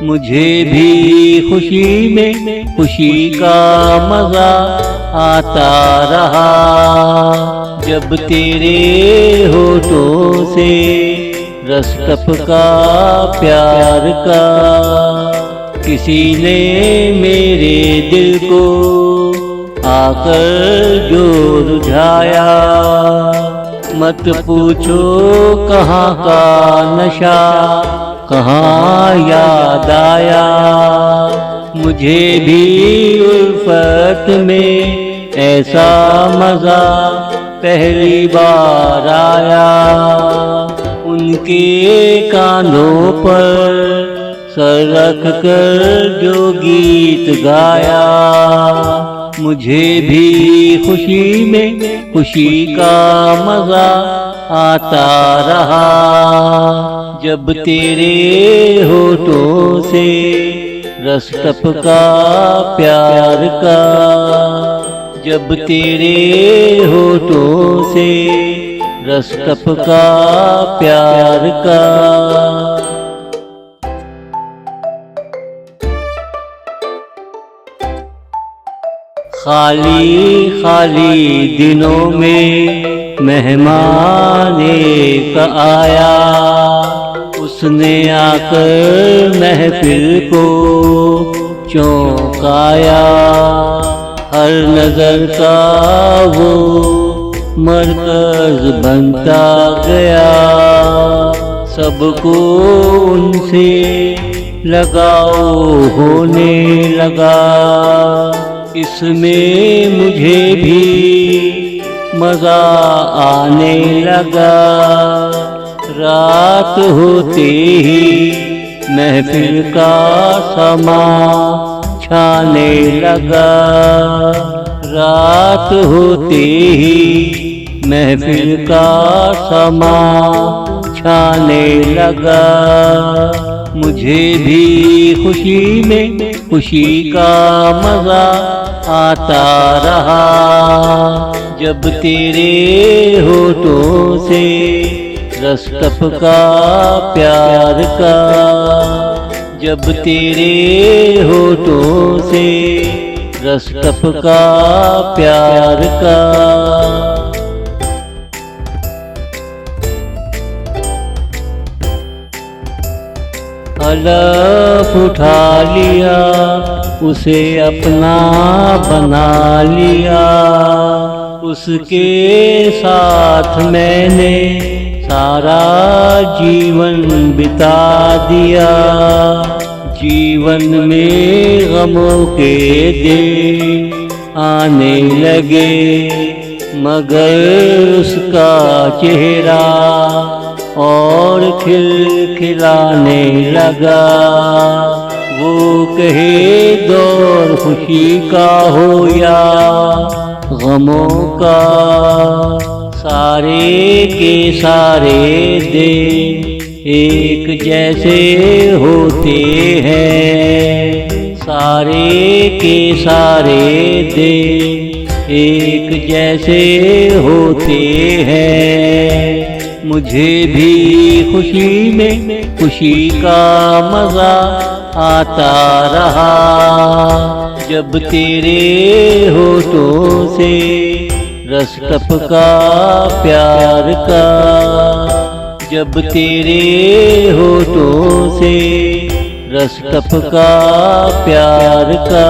मुझे भी खुशी में खुशी का मजा आता रहा, जब तेरे होठों से रस टपका प्यार का। किसी ने मेरे दिल को आकर जो रुझाया, मत पूछो कहाँ का नशा कहाँ याद आया। मुझे भी उल्फत में ऐसा मजा पहली बार आया, उनके कानों पर सर रख कर जो गीत गाया। मुझे भी खुशी में खुशी का मजा आता रहा, जब तेरे होठों से रस टपका प्यार का। जब तेरे होठों से रस टपका प्यार का। खाली खाली दिनों में मेहमान एक आया, उसने आकर महफिल को चौंकाया। हर नजर का वो मरकज बनता गया, सबको उनसे लगाओ होने लगा। इसमें मुझे भी मजा आने लगा, रात होते ही महफिल का समा छाने लगा। रात होते ही महफिल का समा छाने लगा। मुझे भी खुशी में खुशी का मजा आता रहा, जब तेरे होठों से रस टपका प्यार का। जब तेरे होठों से रस टपका प्यार का। हलफ उठा लिया, उसे अपना बना लिया, उसके साथ मैंने सारा जीवन बिता दिया। जीवन में गमों के दिन आने लगे, मगर उसका चेहरा और खिलखिलाने लगा। वो कहे दौर खुशी का हो या गमों का, सारे के सारे दिन एक जैसे होते हैं। सारे के सारे दिन एक जैसे होते हैं। मुझे भी खुशी में खुशी का मजा आता रहा, जब तेरे होठों से रस टपका प्यार का। जब तेरे होठों से रस टपका प्यार का।